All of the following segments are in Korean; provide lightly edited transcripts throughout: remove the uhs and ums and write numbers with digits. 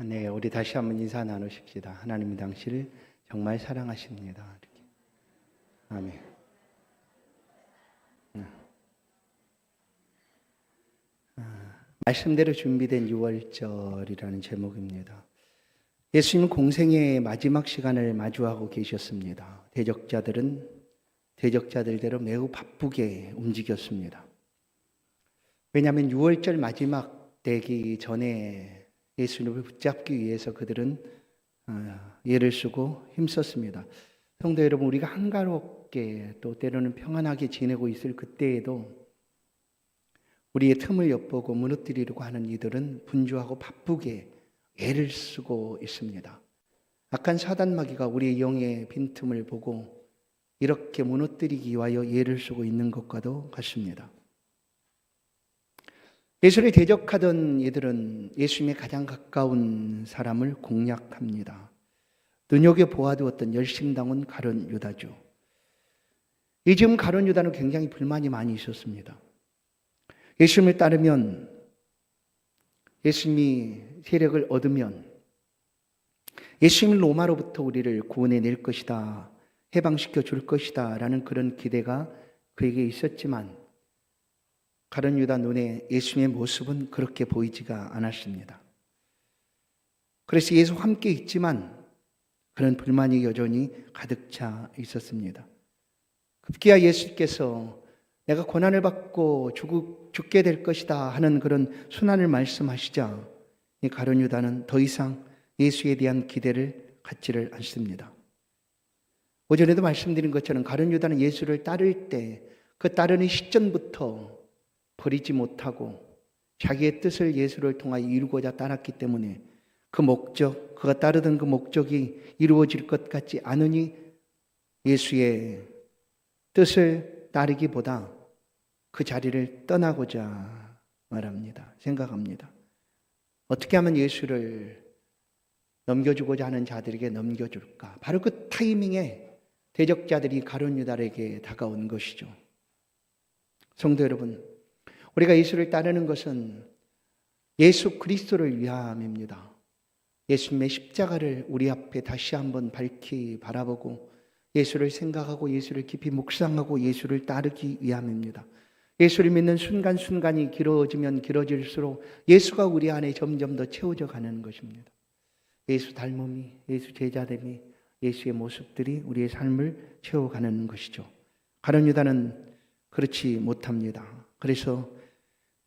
네, 우리 다시 한번 인사 나누십시다. 하나님이 당신을 정말 사랑하십니다. 이렇게. 아멘. 말씀대로 준비된 6월절이라는 제목입니다. 예수님은 공생의 마지막 시간을 마주하고 계셨습니다. 대적자들은 대적자들대로 매우 바쁘게 움직였습니다. 왜냐하면 6월절 마지막 되기 전에 예수님을 붙잡기 위해서 그들은 애를 쓰고 힘썼습니다. 성도 여러분, 우리가 한가롭게 또 때로는 평안하게 지내고 있을 그때에도 우리의 틈을 엿보고 무너뜨리려고 하는 이들은 분주하고 바쁘게 애를 쓰고 있습니다. 악한 사단마귀가 우리의 영의 빈틈을 보고 이렇게 무너뜨리기 위하여 애를 쓰고 있는 것과도 같습니다. 예수를 대적하던 이들은 예수님의 가장 가까운 사람을 공략합니다. 눈여겨보아두었던 열심당원 가룟 유다죠. 이 지금 가룟 유다는 굉장히 불만이 많이 있었습니다. 예수님을 따르면, 예수님이 세력을 얻으면 예수님을 로마로부터 우리를 구원해낼 것이다, 해방시켜 줄 것이다 라는 그런 기대가 그에게 있었지만 가룟 유다 눈에 예수님의 모습은 그렇게 보이지가 않았습니다. 그래서 예수와 함께 있지만 그런 불만이 여전히 가득 차 있었습니다. 급기야 예수께서 내가 고난을 받고 죽게 될 것이다 하는 그런 순환을 말씀하시자 이 가룟 유다는 더 이상 예수에 대한 기대를 갖지를 않습니다. 오전에도 말씀드린 것처럼 가룟 유다는 예수를 따를 때 그 따르는 시점부터 버리지 못하고 자기의 뜻을 예수를 통하여 이루고자 따랐기 때문에 그 목적, 그가 따르던 그 목적이 이루어질 것 같지 않으니 예수의 뜻을 따르기보다 그 자리를 떠나고자 말합니다. 생각합니다. 어떻게 하면 예수를 넘겨주고자 하는 자들에게 넘겨줄까? 바로 그 타이밍에 대적자들이 가룟 유다에게 다가온 것이죠. 성도 여러분, 우리가 예수를 따르는 것은 예수 그리스도를 위함입니다. 예수님의 십자가를 우리 앞에 다시 한번 밝히 바라보고 예수를 생각하고 예수를 깊이 묵상하고 예수를 따르기 위함입니다. 예수를 믿는 순간순간이 길어지면 길어질수록 예수가 우리 안에 점점 더 채워져 가는 것입니다. 예수 닮음이, 예수 제자됨이, 예수의 모습들이 우리의 삶을 채워가는 것이죠. 가룟 유다는 그렇지 못합니다. 그래서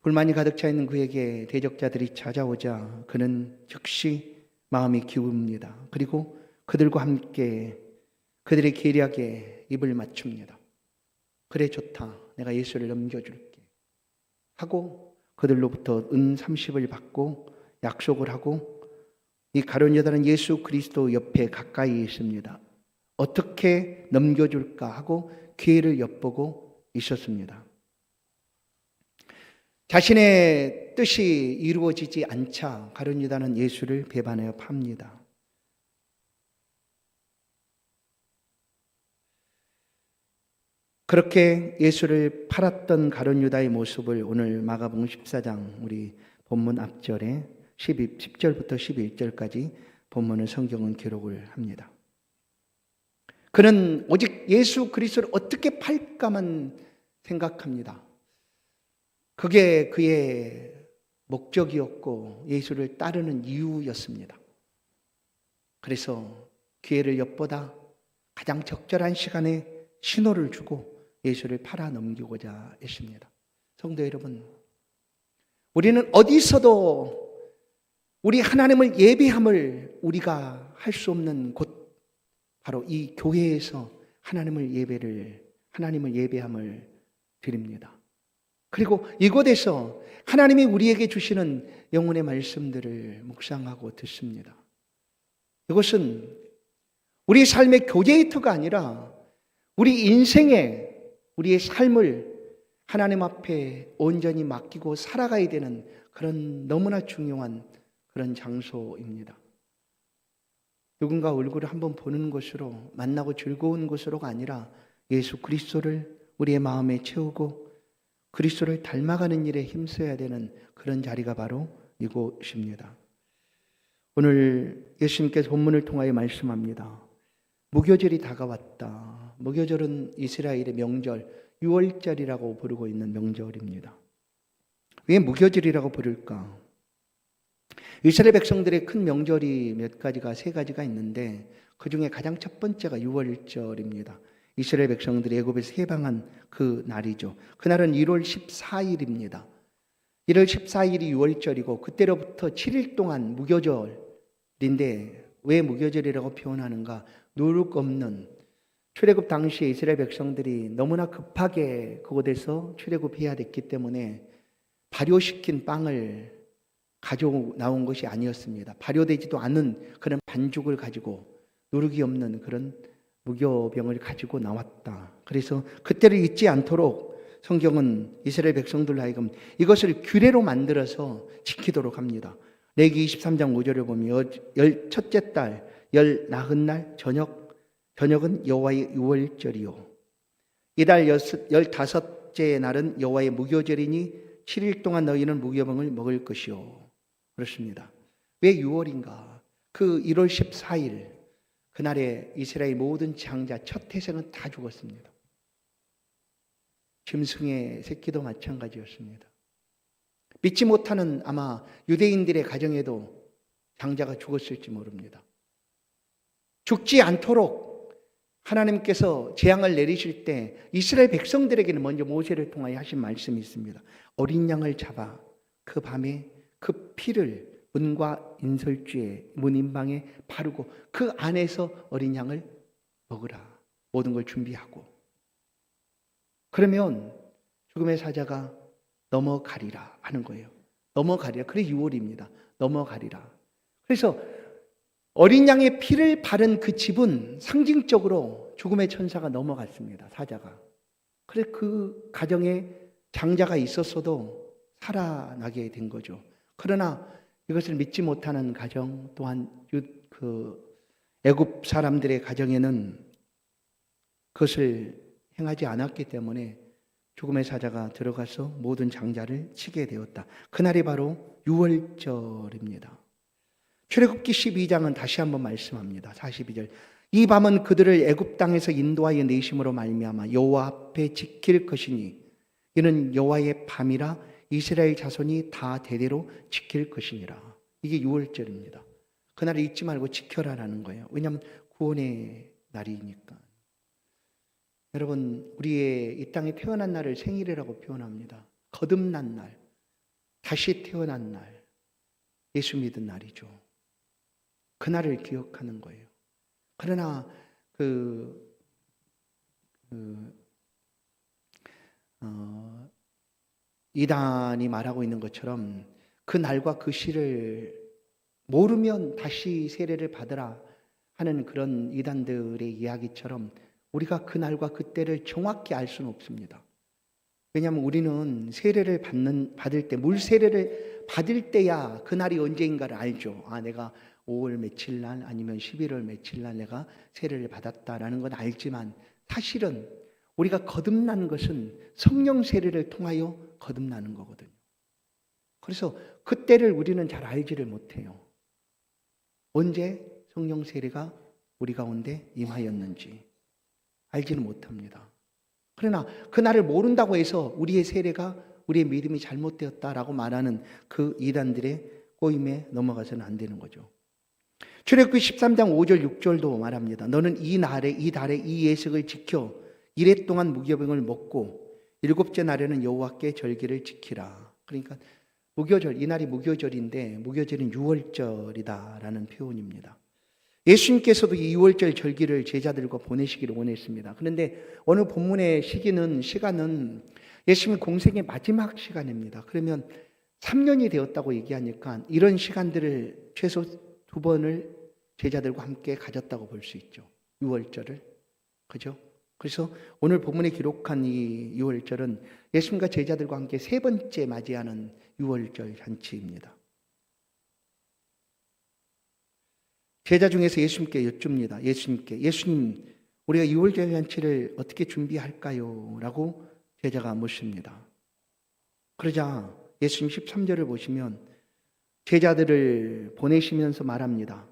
불만이 가득 차 있는 그에게 대적자들이 찾아오자 그는 즉시 마음이 기웁니다. 그리고 그들과 함께 그들의 계략에 입을 맞춥니다. 그래, 좋다, 내가 예수를 넘겨줄게 하고 그들로부터 은 30을 받고 약속을 하고 이 가룟 유다는 예수 그리스도 옆에 가까이 있습니다. 어떻게 넘겨줄까 하고 기회를 엿보고 있었습니다. 자신의 뜻이 이루어지지 않자 가룟 유다는 예수를 배반하여 팝니다. 그렇게 예수를 팔았던 가룟 유다의 모습을 오늘 마가복음 14장 우리 본문 앞절에 10절부터 11절까지 본문을 성경은 기록을 합니다. 그는 오직 예수 그리스도를 어떻게 팔까만 생각합니다. 그게 그의 목적이었고 예수를 따르는 이유였습니다. 그래서 기회를 엿보다 가장 적절한 시간에 신호를 주고 예수를 팔아 넘기고자 했습니다. 성도 여러분, 우리는 어디서도 우리 하나님을 예배함을 우리가 할 수 없는 곳, 바로 이 교회에서 하나님을 예배함을 드립니다. 그리고 이곳에서 하나님이 우리에게 주시는 영혼의 말씀들을 묵상하고 듣습니다. 이것은 우리 삶의 교제이터가 아니라 우리 인생의 우리의 삶을 하나님 앞에 온전히 맡기고 살아가야 되는 그런 너무나 중요한 그런 장소입니다. 누군가 얼굴을 한번 보는 것으로, 만나고 즐거운 것으로가 아니라 예수 그리스도를 우리의 마음에 채우고 그리스도를 닮아가는 일에 힘써야 되는 그런 자리가 바로 이곳입니다. 오늘 예수님께서 본문을 통하여 말씀합니다. 무교절이 다가왔다. 무교절은 이스라엘의 명절, 유월절이라고 부르고 있는 명절입니다. 왜 무교절이라고 부를까? 이스라엘 백성들의 큰 명절이 세 가지가 있는데 그 중에 가장 첫 번째가 유월절입니다. 이스라엘 백성들이 애굽에서 해방한 그 날이죠. 그날은 1월 14일입니다. 1월 14일이 유월절이고 그때로부터 7일 동안 무교절인데 왜 무교절이라고 표현하는가? 누룩 없는 출애굽 당시에 이스라엘 백성들이 너무나 급하게 그곳에서 출애굽해야 됐기 때문에 발효시킨 빵을 가지고 나온 것이 아니었습니다. 발효되지도 않은 그런 반죽을 가지고 누룩이 없는 그런 무교병을 가지고 나왔다. 그래서 그때를 잊지 않도록 성경은 이스라엘 백성들로 하여금 이것을 규례로 만들어서 지키도록 합니다. 레위기 23장 5절에 보면 첫째 달 나흔 날 저녁은 여호와의 유월절이요 이달 15째 날은 여호와의 무교절이니 7일 동안 너희는 무교병을 먹을 것이요. 그렇습니다. 왜 6월인가? 그 1월 14일 그날에 이스라엘 모든 장자 첫 태생은 다 죽었습니다. 짐승의 새끼도 마찬가지였습니다. 믿지 못하는 아마 유대인들의 가정에도 장자가 죽었을지 모릅니다. 죽지 않도록 하나님께서 재앙을 내리실 때 이스라엘 백성들에게는 먼저 모세를 통하여 하신 말씀이 있습니다. 어린 양을 잡아 그 밤에 그 피를 문과 인설주에 문인방에 바르고 그 안에서 어린 양을 먹으라. 모든 걸 준비하고. 그러면 죽음의 사자가 넘어가리라 하는 거예요. 넘어가리라. 그래 6월입니다. 넘어가리라. 그래서 어린 양의 피를 바른 그 집은 상징적으로 죽음의 천사가 넘어갔습니다. 사자가. 그래 그 가정에 장자가 있었어도 살아나게 된 거죠. 그러나 이것을 믿지 못하는 가정 또한 애굽 사람들의 가정에는 그것을 행하지 않았기 때문에 죽음의 사자가 들어가서 모든 장자를 치게 되었다. 그날이 바로 유월절입니다. 출애굽기 12장은 다시 한번 말씀합니다. 42절. 이 밤은 그들을 애굽 땅에서 인도하여 내심으로 말미암아 여호와 앞에 지킬 것이니 이는 여호와의 밤이라 이스라엘 자손이 다 대대로 지킬 것이니라. 이게 유월절입니다. 그날을 잊지 말고 지켜라라는 거예요. 왜냐하면 구원의 날이니까. 여러분, 우리의 이 땅에 태어난 날을 생일이라고 표현합니다. 거듭난 날, 다시 태어난 날, 예수 믿은 날이죠. 그날을 기억하는 거예요. 그러나 이단이 말하고 있는 것처럼 그 날과 그 시를 모르면 다시 세례를 받으라 하는 그런 이단들의 이야기처럼 우리가 그 날과 그 때를 정확히 알 수는 없습니다. 왜냐하면 우리는 세례를 받을 때, 물 세례를 받을 때야 그 날이 언제인가를 알죠. 내가 5월 며칠 날 아니면 11월 며칠 날 내가 세례를 받았다라는 건 알지만 사실은 우리가 거듭난 것은 성령 세례를 통하여 거듭나는 거거든요. 그래서 그때를 우리는 잘 알지를 못해요. 언제 성령 세례가 우리 가운데 임하였는지 알지는 못합니다. 그러나 그날을 모른다고 해서 우리의 세례가 우리의 믿음이 잘못되었다라고 말하는 그 이단들의 꼬임에 넘어가서는 안 되는 거죠. 출애굽기 13장 5절 6절도 말합니다. 너는 이 달에 이 예식을 지켜 이래 동안 무교병을 먹고 일곱째 날에는 여호와께 절기를 지키라. 그러니까 무교절, 이날이 무교절인데 무교절은 유월절이다라는 표현입니다. 예수님께서도 이 유월절 절기를 제자들과 보내시기를 원했습니다. 그런데 오늘 본문의 시간은 예수님 공생의 마지막 시간입니다. 그러면 3년이 되었다고 얘기하니까 이런 시간들을 최소 2번을 제자들과 함께 가졌다고 볼 수 있죠. 유월절을. 그죠? 그래서 오늘 본문에 기록한 이 유월절은 예수님과 제자들과 함께 3번째 맞이하는 유월절 잔치입니다. 제자 중에서 예수님께 여쭙니다. 예수님, 우리가 유월절 잔치를 어떻게 준비할까요? 라고 제자가 묻습니다. 그러자 예수님 13절을 보시면 제자들을 보내시면서 말합니다.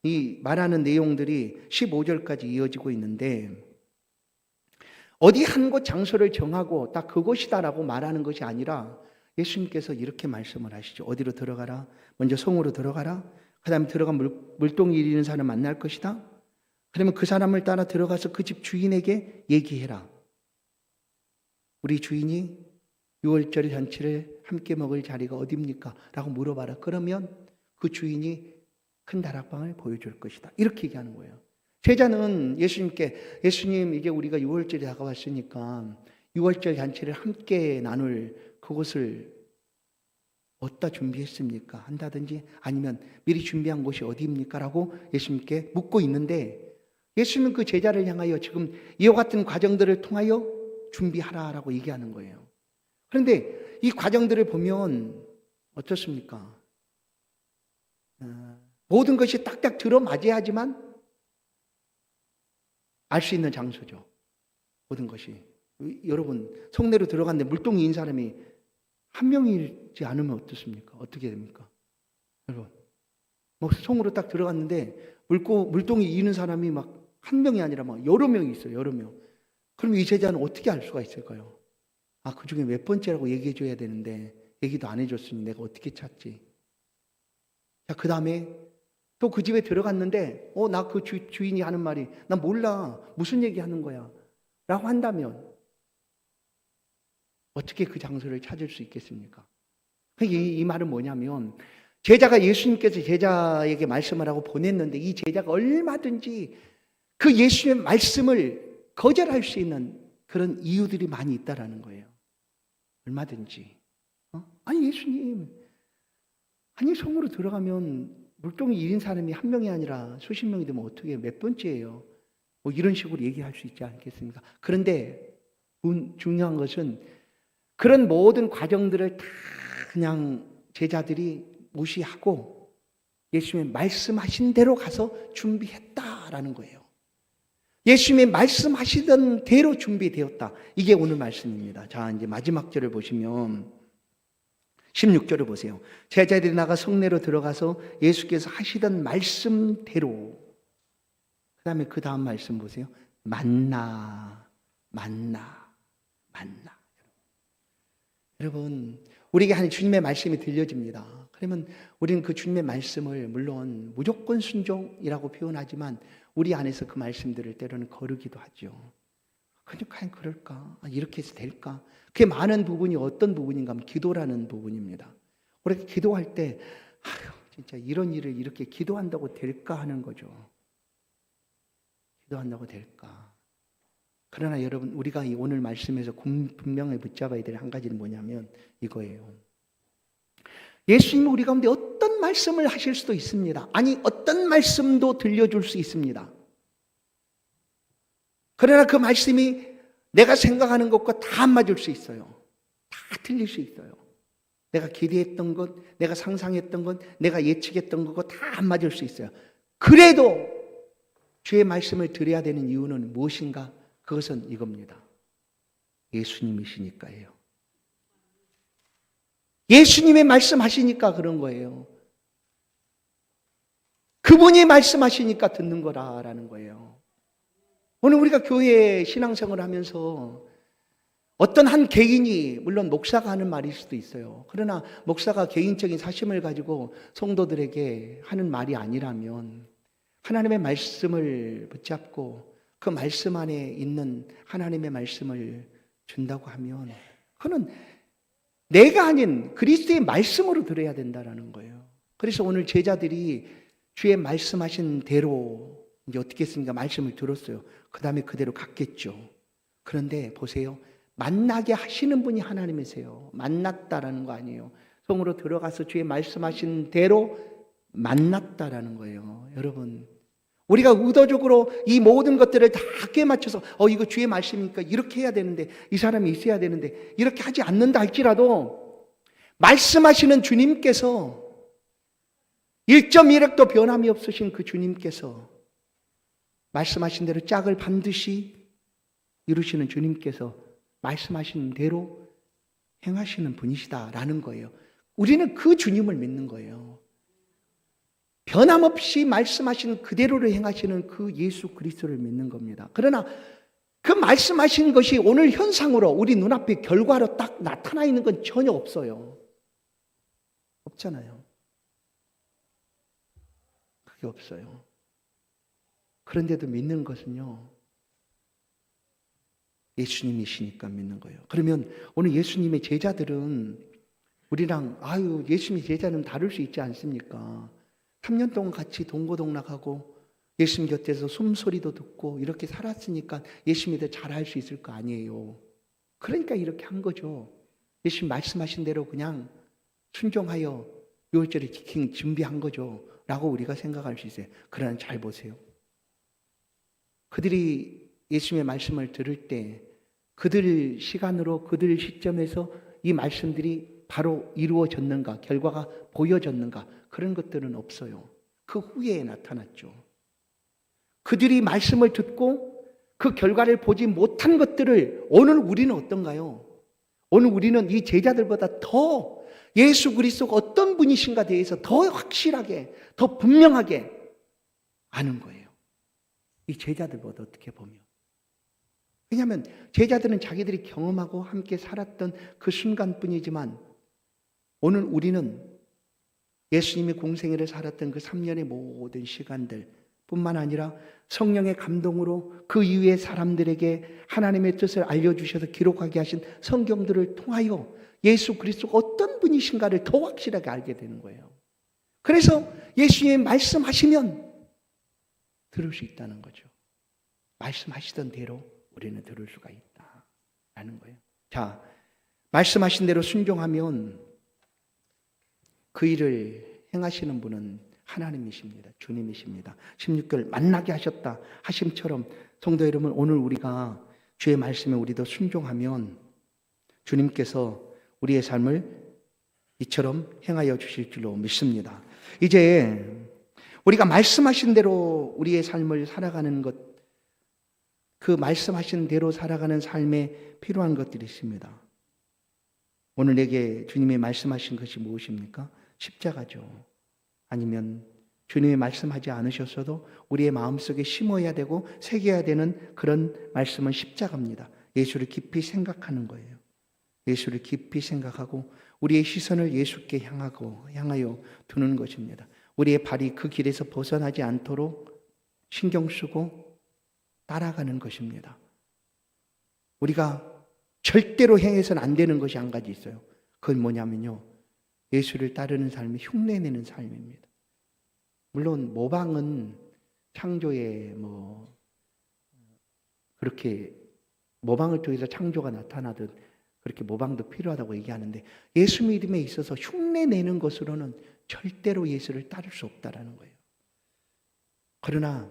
이 말하는 내용들이 15절까지 이어지고 있는데 어디 한 곳 장소를 정하고 딱 그곳이다라고 말하는 것이 아니라 예수님께서 이렇게 말씀을 하시죠. 어디로 들어가라? 먼저 성으로 들어가라. 그 다음에 들어가 물동이 일리는 사람 만날 것이다. 그러면 그 사람을 따라 들어가서 그 집 주인에게 얘기해라. 우리 주인이 6월절 잔치를 함께 먹을 자리가 어디입니까? 라고 물어봐라. 그러면 그 주인이 큰 다락방을 보여줄 것이다. 이렇게 얘기하는 거예요. 제자는 예수님께 예수님 이게 우리가 6월절이 다가왔으니까 6월절 잔치를 함께 나눌 그곳을 어디다 준비했습니까? 한다든지 아니면 미리 준비한 곳이 어디입니까? 라고 예수님께 묻고 있는데 예수님은 그 제자를 향하여 지금 이와 같은 과정들을 통하여 준비하라라고 얘기하는 거예요. 그런데 이 과정들을 보면 어떻습니까? 모든 것이 딱딱 들어맞아야지만 알 수 있는 장소죠. 모든 것이. 여러분 성내로 들어갔는데 물동이인 사람이 한 명이지 않으면 어떻습니까? 어떻게 됩니까? 여러분 뭐 성으로 딱 들어갔는데 물동이 이는 사람이 막 한 명이 아니라 막 여러 명이 있어요. 여러 명. 그럼 이 제자는 어떻게 알 수가 있을까요? 아, 그 중에 몇 번째라고 얘기해 줘야 되는데 얘기도 안 해줬으니 내가 어떻게 찾지? 자, 그 다음에 또 그 집에 들어갔는데 나 그 주인이 하는 말이 나 몰라. 무슨 얘기하는 거야? 라고 한다면 어떻게 그 장소를 찾을 수 있겠습니까? 이 말은 뭐냐면 제자가 예수님께서 제자에게 말씀을 하고 보냈는데 이 제자가 얼마든지 그 예수님의 말씀을 거절할 수 있는 그런 이유들이 많이 있다라는 거예요. 얼마든지. 아니 예수님, 아니 성으로 들어가면 물동이 1인 사람이 한 명이 아니라 수십 명이 되면 어떻게 몇 번째예요? 뭐 이런 식으로 얘기할 수 있지 않겠습니까? 그런데 중요한 것은 그런 모든 과정들을 다 그냥 제자들이 무시하고 예수님의 말씀하신 대로 가서 준비했다라는 거예요. 예수님이 말씀하시던 대로 준비되었다. 이게 오늘 말씀입니다. 자, 이제 마지막 절을 보시면 16절을 보세요. 제자들이 나가 성내로 들어가서 예수께서 하시던 말씀대로 그 다음에 그 다음 말씀 보세요. 만나. 여러분 우리에게 하는 주님의 말씀이 들려집니다. 그러면 우리는 그 주님의 말씀을 물론 무조건 순종이라고 표현하지만 우리 안에서 그 말씀들을 때로는 거르기도 하죠. 과연 그럴까? 이렇게 해서 될까? 그게 많은 부분이 어떤 부분인가 하면 기도라는 부분입니다. 우리가 기도할 때 진짜 이런 일을 이렇게 기도한다고 될까 하는 거죠. 기도한다고 될까? 그러나 여러분 우리가 이 오늘 말씀에서 분명히 붙잡아야 될 한 가지는 뭐냐면 이거예요. 예수님은 우리 가운데 어떤 말씀을 하실 수도 있습니다. 아니 어떤 말씀도 들려줄 수 있습니다. 그러나 그 말씀이 내가 생각하는 것과 다 안 맞을 수 있어요. 다 틀릴 수 있어요. 내가 기대했던 것, 내가 상상했던 것, 내가 예측했던 것과 다 안 맞을 수 있어요. 그래도 주의 말씀을 드려야 되는 이유는 무엇인가? 그것은 이겁니다. 예수님이시니까예요. 예수님의 말씀하시니까 그런 거예요. 그분이 말씀하시니까 듣는 거라는 거예요. 오늘 우리가 교회 신앙생활을 하면서 어떤 한 개인이 물론 목사가 하는 말일 수도 있어요. 그러나 목사가 개인적인 사심을 가지고 성도들에게 하는 말이 아니라면 하나님의 말씀을 붙잡고 그 말씀 안에 있는 하나님의 말씀을 준다고 하면 그는 내가 아닌 그리스도의 말씀으로 들어야 된다는 거예요. 그래서 오늘 제자들이 주의 말씀하신 대로 이제 어떻게 했습니까? 말씀을 들었어요. 그 다음에 그대로 갔겠죠. 그런데 보세요. 만나게 하시는 분이 하나님이세요. 만났다라는 거 아니에요. 성으로 들어가서 주의 말씀하신 대로 만났다라는 거예요. 여러분 우리가 의도적으로 이 모든 것들을 다 꿰 맞춰서 이거 주의 말씀이니까 이렇게 해야 되는데 이 사람이 있어야 되는데 이렇게 하지 않는다 할지라도 말씀하시는 주님께서 1.1획도 변함이 없으신 그 주님께서 말씀하신 대로 짝을 반드시 이루시는 주님께서 말씀하신 대로 행하시는 분이시다라는 거예요. 우리는 그 주님을 믿는 거예요. 변함없이 말씀하신 그대로를 행하시는 그 예수 그리스도를 믿는 겁니다. 그러나 그 말씀하신 것이 오늘 현상으로 우리 눈앞에 결과로 딱 나타나 있는 건 전혀 없어요. 없잖아요. 그게 없어요. 그런데도 믿는 것은요, 예수님이시니까 믿는 거예요. 그러면 오늘 예수님의 제자들은 우리랑 예수님의 제자는 다를 수 있지 않습니까? 3년 동안 같이 동고동락하고 예수님 곁에서 숨소리도 듣고 이렇게 살았으니까 예수님이 더 잘할 수 있을 거 아니에요. 그러니까 이렇게 한 거죠. 예수님 말씀하신 대로 그냥 순종하여 6월절을 지키기 준비한 거죠. 라고 우리가 생각할 수 있어요. 그러나 잘 보세요. 그들이 예수님의 말씀을 들을 때 그들 시간으로 그들 시점에서 이 말씀들이 바로 이루어졌는가, 결과가 보여졌는가, 그런 것들은 없어요. 그 후에 나타났죠. 그들이 말씀을 듣고 그 결과를 보지 못한 것들을 오늘 우리는 어떤가요? 오늘 우리는 이 제자들보다 더 예수 그리스도가 어떤 분이신가 대해서 더 확실하게, 더 분명하게 아는 거예요. 이 제자들보다 어떻게 보면. 왜냐하면 제자들은 자기들이 경험하고 함께 살았던 그 순간뿐이지만 오늘 우리는 예수님이 공생애를 살았던 그 3년의 모든 시간들 뿐만 아니라 성령의 감동으로 그 이후의 사람들에게 하나님의 뜻을 알려주셔서 기록하게 하신 성경들을 통하여 예수 그리스도가 어떤 분이신가를 더 확실하게 알게 되는 거예요. 그래서 예수님이 말씀하시면 들을 수 있다는 거죠. 말씀하시던 대로 우리는 들을 수가 있다라는 거예요. 자, 말씀하신 대로 순종하면 그 일을 행하시는 분은 하나님이십니다. 주님이십니다. 16절 만나게 하셨다 하심처럼 성도 여러분, 오늘 우리가 주의 말씀에 우리도 순종하면 주님께서 우리의 삶을 이처럼 행하여 주실 줄로 믿습니다. 이제 우리가 말씀하신 대로 우리의 삶을 살아가는 것, 그 말씀하신 대로 살아가는 삶에 필요한 것들이 있습니다. 오늘 내게 주님이 말씀하신 것이 무엇입니까? 십자가죠. 아니면 주님이 말씀하지 않으셨어도 우리의 마음속에 심어야 되고 새겨야 되는 그런 말씀은 십자가입니다. 예수를 깊이 생각하는 거예요. 예수를 깊이 생각하고 우리의 시선을 예수께 향하여 두는 것입니다. 우리의 발이 그 길에서 벗어나지 않도록 신경 쓰고 따라가는 것입니다. 우리가 절대로 행해서는 안 되는 것이 한 가지 있어요. 그건 뭐냐면요, 예수를 따르는 삶이 흉내내는 삶입니다. 물론 모방은 창조에 그렇게 모방을 통해서 창조가 나타나듯 그렇게 모방도 필요하다고 얘기하는데, 예수 믿음에 있어서 흉내내는 것으로는 절대로 예수를 따를 수 없다라는 거예요. 그러나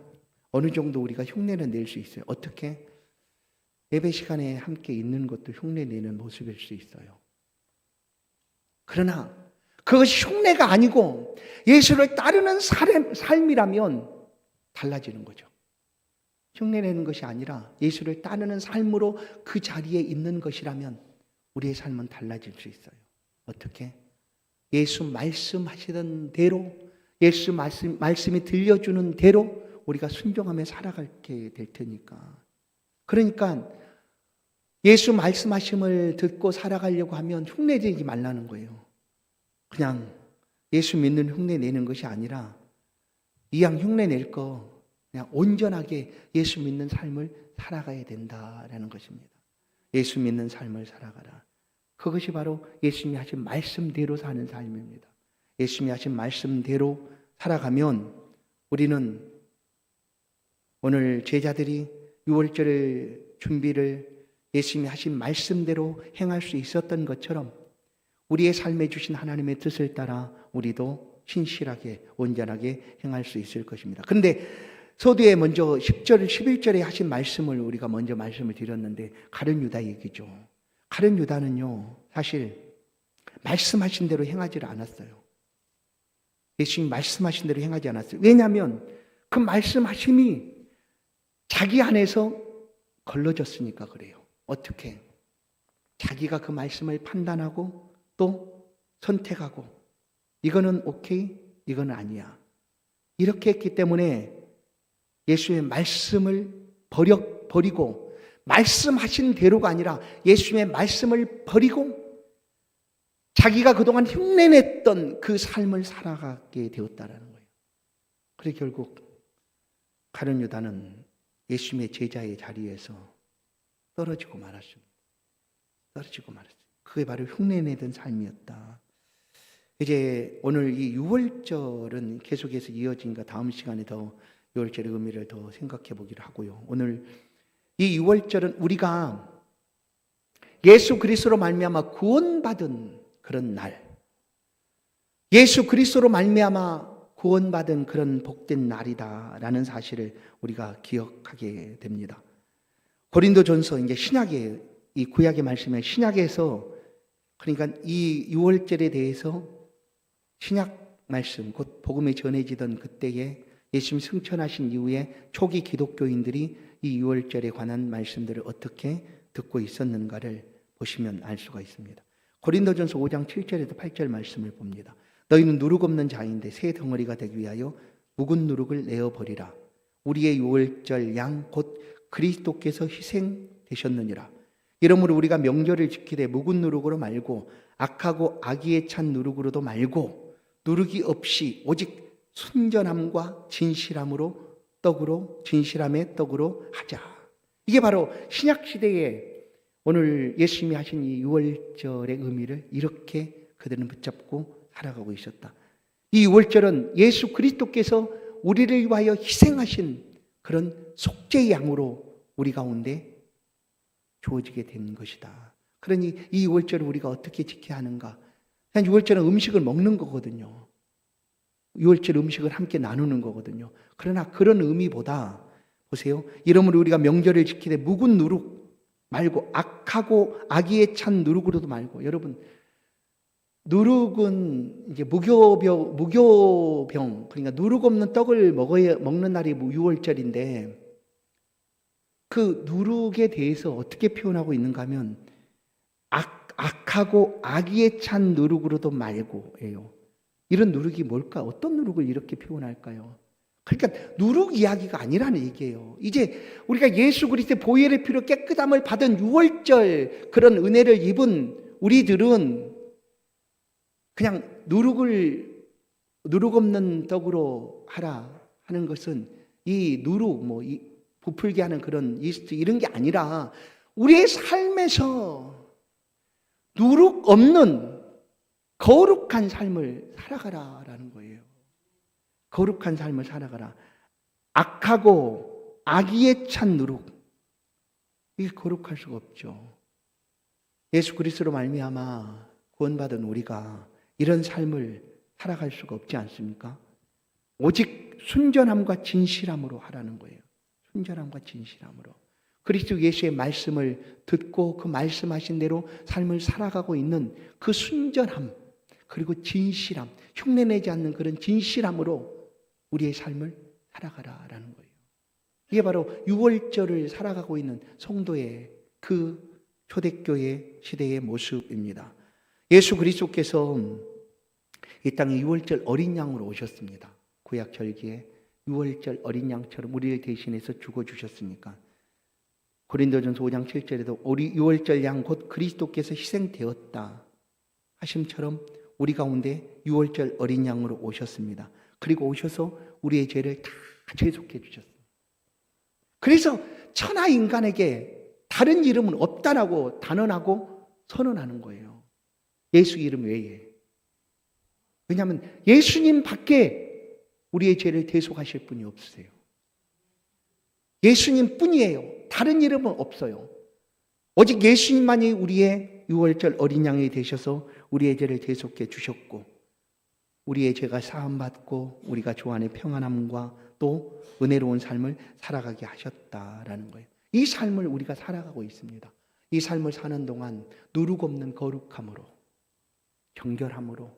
어느 정도 우리가 흉내는 낼 수 있어요. 어떻게? 예배 시간에 함께 있는 것도 흉내내는 모습일 수 있어요. 그러나 그것이 흉내가 아니고 예수를 따르는 삶이라면 달라지는 거죠. 흉내내는 것이 아니라 예수를 따르는 삶으로 그 자리에 있는 것이라면 우리의 삶은 달라질 수 있어요. 어떻게? 예수 말씀하시던 대로, 예수 말씀이 들려주는 대로 우리가 순종하며 살아가게 될 테니까. 그러니까 예수 말씀하심을 듣고 살아가려고 하면 흉내내지 말라는 거예요. 그냥 예수 믿는 흉내 내는 것이 아니라 이왕 흉내 낼 거 그냥 온전하게 예수 믿는 삶을 살아가야 된다라는 것입니다. 예수 믿는 삶을 살아가라. 그것이 바로 예수님이 하신 말씀대로 사는 삶입니다. 예수님이 하신 말씀대로 살아가면 우리는 오늘 제자들이 6월절 준비를 예수님이 하신 말씀대로 행할 수 있었던 것처럼 우리의 삶에 주신 하나님의 뜻을 따라 우리도 신실하게 온전하게 행할 수 있을 것입니다. 그런데 서두에 먼저 10절, 11절에 하신 말씀을 우리가 먼저 말씀을 드렸는데, 가룟 유다 얘기죠. 가룟 유다는요, 사실 말씀하신 대로 행하지를 않았어요. 예수님 말씀하신 대로 행하지 않았어요. 왜냐하면 그 말씀하심이 자기 안에서 걸러졌으니까 그래요. 어떻게? 자기가 그 말씀을 판단하고 또 선택하고 이거는 오케이, 이거는 아니야. 이렇게 했기 때문에 예수의 말씀을 버리고 말씀하신 대로가 아니라 예수님의 말씀을 버리고 자기가 그동안 흉내냈던 그 삶을 살아가게 되었다라는 거예요. 그래서 결국 가룟 유다는 예수님의 제자의 자리에서 떨어지고 말았습니다. 떨어지고 말았어요. 그게 바로 흉내내던 삶이었다. 이제 오늘 이 유월절은 계속해서 이어지니까 다음 시간에 더 유월절의 의미를 더 생각해 보기로 하고요. 오늘 이 유월절은 우리가 예수 그리스도로 말미암아 구원받은 그런 날, 예수 그리스도로 말미암아 구원받은 그런 복된 날이다라는 사실을 우리가 기억하게 됩니다. 고린도전서 이제 신약의 이 구약의 말씀에 신약에서 그러니까 이 유월절에 대해서 신약 말씀 곧 복음이 전해지던 그때에 예수님 승천하신 이후에 초기 기독교인들이 이 유월절에 관한 말씀들을 어떻게 듣고 있었는가를 보시면 알 수가 있습니다. 고린도전서 5장 7절에서 8절 말씀을 봅니다. 너희는 누룩 없는 자인데 새 덩어리가 되기 위하여 묵은 누룩을 내어버리라. 우리의 유월절 양 곧 그리스도께서 희생되셨느니라. 이러므로 우리가 명절을 지키되 묵은 누룩으로 말고 악하고 악의에 찬 누룩으로도 말고 누룩이 없이 오직 순전함과 진실함으로 진실함의 떡으로 하자. 이게 바로 신약 시대에 오늘 예수님이 하신 이 유월절의 의미를 이렇게 그들은 붙잡고 살아가고 있었다. 이 유월절은 예수 그리스도께서 우리를 위하여 희생하신 그런 속죄의 양으로 우리 가운데 주어지게 된 것이다. 그러니 이 유월절을 우리가 어떻게 지켜야 하는가? 그냥 유월절은 음식을 먹는 거거든요. 유월절 음식을 함께 나누는 거거든요. 그러나 그런 의미보다 보세요. 이러므로 우리가 명절을 지키되 묵은 누룩 말고 악하고 악의에 찬 누룩으로도 말고, 여러분 누룩은 이제 무교병 그러니까 누룩 없는 떡을 먹는 날이 유월절인데 그 누룩에 대해서 어떻게 표현하고 있는가 하면 악하고 악의에 찬 누룩으로도 말고예요. 이런 누룩이 뭘까? 어떤 누룩을 이렇게 표현할까요? 그러니까 누룩 이야기가 아니라는 얘기예요. 이제 우리가 예수 그리스도의 보혈의 피로 깨끗함을 받은 유월절 그런 은혜를 입은 우리들은 그냥 누룩 없는 떡으로 하라 하는 것은 이 누룩 이 부풀게 하는 그런 이스트 이런 게 아니라 우리의 삶에서 누룩 없는 거룩한 삶을 살아가라라는 거예요. 거룩한 삶을 살아가라. 악하고 악의에 찬 누룩, 이게 거룩할 수가 없죠. 예수 그리스도로 말미암아 구원받은 우리가 이런 삶을 살아갈 수가 없지 않습니까? 오직 순전함과 진실함으로 하라는 거예요. 순전함과 진실함으로. 그리스도 예수의 말씀을 듣고 그 말씀하신 대로 삶을 살아가고 있는 그 순전함, 그리고 진실함, 흉내내지 않는 그런 진실함으로 우리의 삶을 살아가라라는 거예요. 이게 바로 유월절을 살아가고 있는 성도의 그 초대교회 시대의 모습입니다. 예수 그리스도께서 이 땅에 유월절 어린 양으로 오셨습니다. 구약 절기에 유월절 어린 양처럼 우리를 대신해서 죽어주셨으니까. 고린도전서 5장 7절에도 우리 유월절 양 곧 그리스도께서 희생되었다 하심처럼 우리 가운데 유월절 어린 양으로 오셨습니다. 그리고 오셔서 우리의 죄를 다 죄속해 주셨습니다. 그래서 천하 인간에게 다른 이름은 없다라고 단언하고 선언하는 거예요. 예수 이름 외에. 왜냐하면 예수님 밖에 우리의 죄를 대속하실 분이 없으세요. 예수님 뿐이에요. 다른 이름은 없어요. 오직 예수님만이 우리의 유월절 어린 양이 되셔서 우리의 죄를 대속해 주셨고 우리의 죄가 사함받고 우리가 주 안에 평안함과 또 은혜로운 삶을 살아가게 하셨다라는 거예요. 이 삶을 우리가 살아가고 있습니다. 이 삶을 사는 동안 누룩 없는 거룩함으로 정결함으로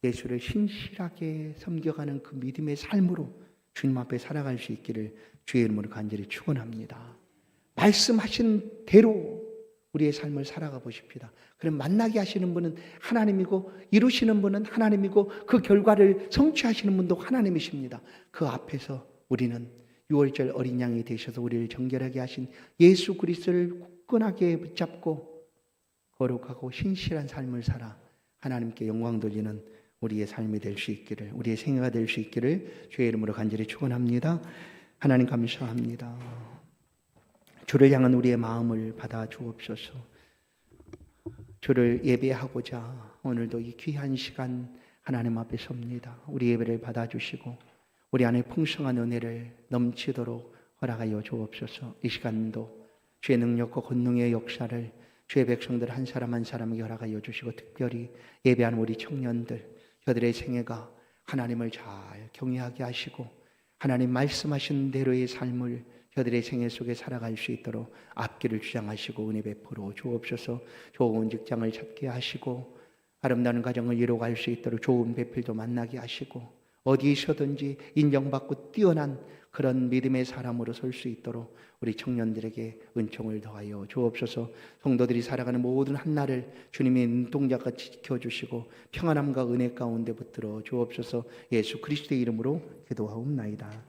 예수를 신실하게 섬겨가는 그 믿음의 삶으로 주님 앞에 살아갈 수 있기를 주의 이름으로 간절히 축원합니다. 말씀하신 대로 우리의 삶을 살아가 보십시다. 그럼 만나게 하시는 분은 하나님이고 이루시는 분은 하나님이고 그 결과를 성취하시는 분도 하나님이십니다. 그 앞에서 우리는 6월절 어린 양이 되셔서 우리를 정결하게 하신 예수 그리스도를 굳건하게 붙잡고 거룩하고 신실한 삶을 살아 하나님께 영광 돌리는 우리의 삶이 될 수 있기를, 우리의 생애가 될 수 있기를 주의 이름으로 간절히 축원합니다. 하나님 감사합니다. 주를 향한 우리의 마음을 받아 주옵소서. 주를 예배하고자 오늘도 이 귀한 시간 하나님 앞에 섭니다. 우리 예배를 받아 주시고 우리 안에 풍성한 은혜를 넘치도록 허락하여 주옵소서. 이 시간도 주의 능력과 권능의 역사를 주의 백성들 한 사람 한 사람에게 허락하여 주시고, 특별히 예배하는 우리 청년들, 저들의 생애가 하나님을 잘 경외하게 하시고 하나님 말씀하신 대로의 삶을 저들의 생애 속에 살아갈 수 있도록 앞길을 주장하시고 은혜 베풀어 주옵소서. 좋은 직장을 찾게 하시고 아름다운 가정을 이루어갈 수 있도록 좋은 배필도 만나게 하시고 어디서든지 인정받고 뛰어난 그런 믿음의 사람으로 설 수 있도록 우리 청년들에게 은총을 더하여 주옵소서. 성도들이 살아가는 모든 한날을 주님의 눈동자같이 지켜주시고 평안함과 은혜 가운데 붙들어 주옵소서. 예수 그리스도의 이름으로 기도하옵나이다.